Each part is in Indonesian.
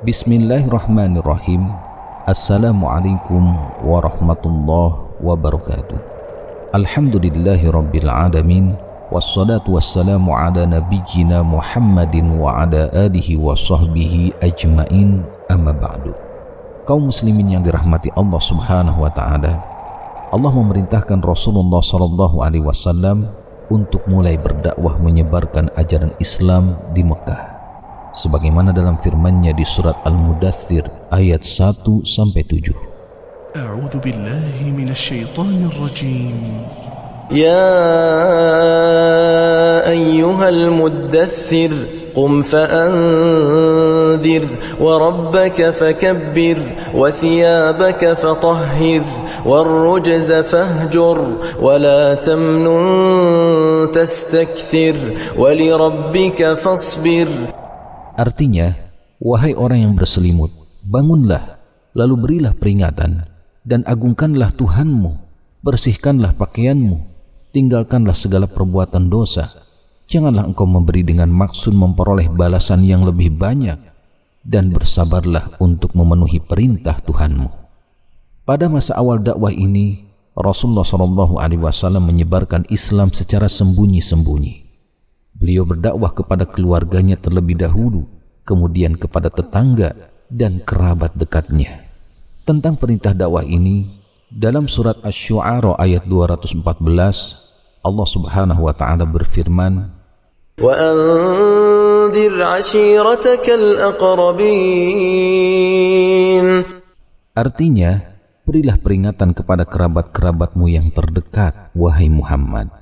Bismillahirrahmanirrahim. Assalamualaikum warahmatullahi wabarakatuh. Alhamdulillahi rabbil alamin. Wassalatu wassalamu ala nabiyyina Muhammadin wa ala alihi wa sahbihi ajmain, amma ba'du. Kaum muslimin yang dirahmati Allah subhanahu wa ta'ala, Allah memerintahkan Rasulullah SAW untuk mulai berdakwah menyebarkan ajaran Islam di Mekah, sebagaimana dalam firman-Nya di surat Al-Mudaththir ayat 1-7. A'udzu billahi minasy syaithanir rajim. Ya ayyuhal muddaththir qum fa'anzir wa rabbaka fakabbir wa thiyabaka fatahhir warrujza fahjur wa la tamnun tastakthir wa lirabbika fasbir. Artinya, wahai orang yang berselimut, bangunlah, lalu berilah peringatan, dan agungkanlah Tuhanmu, bersihkanlah pakaianmu, tinggalkanlah segala perbuatan dosa. Janganlah engkau memberi dengan maksud memperoleh balasan yang lebih banyak, dan bersabarlah untuk memenuhi perintah Tuhanmu. Pada masa awal dakwah ini, Rasulullah SAW menyebarkan Islam secara sembunyi-sembunyi. Beliau berdakwah kepada keluarganya terlebih dahulu, kemudian kepada tetangga dan kerabat dekatnya. Tentang perintah dakwah ini, dalam surat Asy-Syu'ara ayat 214, Allah Subhanahu wa taala berfirman, "Wa anzir 'ashiratakal aqrabin." Artinya, berilah peringatan kepada kerabat-kerabatmu yang terdekat, wahai Muhammad.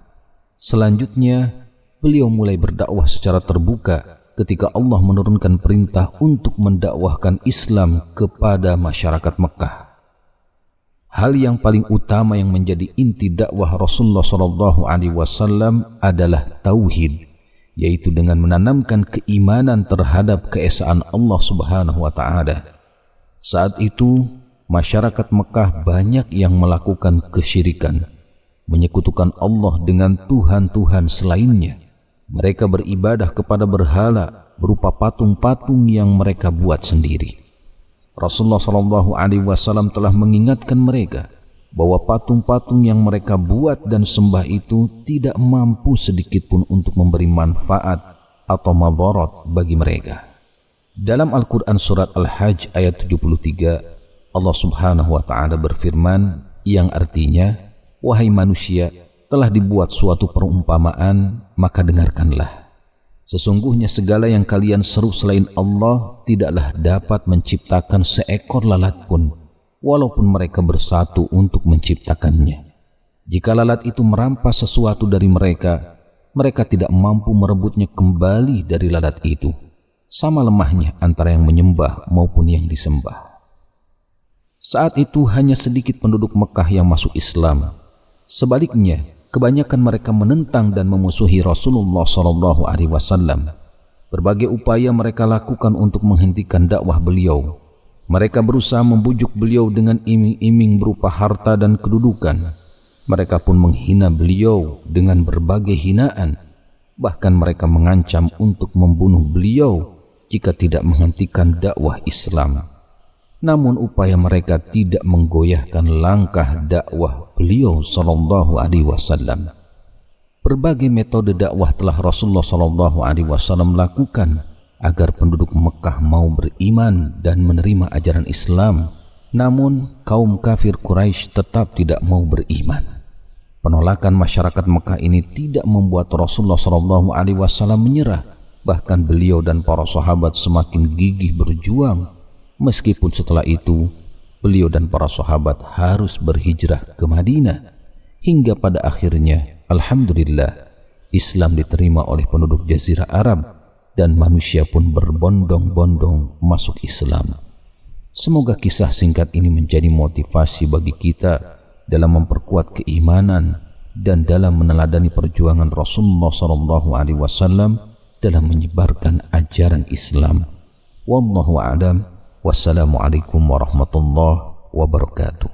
Selanjutnya, beliau mulai berdakwah secara terbuka ketika Allah menurunkan perintah untuk mendakwahkan Islam kepada masyarakat Mekah. Hal yang paling utama yang menjadi inti dakwah Rasulullah SAW adalah tauhid, yaitu dengan menanamkan keimanan terhadap keesaan Allah Subhanahu wa taala. Saat itu, masyarakat Mekah banyak yang melakukan kesyirikan, menyekutukan Allah dengan tuhan-tuhan selainnya. Mereka beribadah kepada berhala berupa patung-patung yang mereka buat sendiri. Rasulullah SAW telah mengingatkan mereka bahwa patung-patung yang mereka buat dan sembah itu tidak mampu sedikit pun untuk memberi manfaat atau madarat bagi mereka. Dalam Al-Quran surat Al-Hajj ayat 73, Allah Subhanahu wa ta'ala berfirman yang artinya, "Wahai manusia, telah dibuat suatu perumpamaan, maka dengarkanlah. Sesungguhnya segala yang kalian seru selain Allah tidaklah dapat menciptakan seekor lalat pun, walaupun mereka bersatu untuk menciptakannya. Jika lalat itu merampas sesuatu dari mereka, mereka tidak mampu merebutnya kembali dari lalat itu. Sama lemahnya antara yang menyembah maupun yang disembah." Saat itu hanya sedikit penduduk Mekah yang masuk Islam. Sebaliknya, kebanyakan mereka menentang dan memusuhi Rasulullah SAW. Berbagai upaya mereka lakukan untuk menghentikan dakwah beliau. Mereka berusaha membujuk beliau dengan iming-iming berupa harta dan kedudukan. Mereka pun menghina beliau dengan berbagai hinaan. Bahkan mereka mengancam untuk membunuh beliau jika tidak menghentikan dakwah Islam. Namun upaya mereka tidak menggoyahkan langkah dakwah beliau SAW. Berbagai metode dakwah telah Rasulullah SAW lakukan agar penduduk Mekah mau beriman dan menerima ajaran Islam. Namun kaum kafir Quraisy tetap tidak mau beriman. Penolakan masyarakat Mekah ini tidak membuat Rasulullah SAW menyerah. Bahkan beliau dan para sahabat semakin gigih berjuang. Meskipun setelah itu, beliau dan para sahabat harus berhijrah ke Madinah. Hingga pada akhirnya, alhamdulillah, Islam diterima oleh penduduk Jazirah Arab dan manusia pun berbondong-bondong masuk Islam. Semoga kisah singkat ini menjadi motivasi bagi kita dalam memperkuat keimanan dan dalam meneladani perjuangan Rasulullah SAW dalam menyebarkan ajaran Islam. Wallahu a'lam. Wassalamualaikum warahmatullahi wabarakatuh.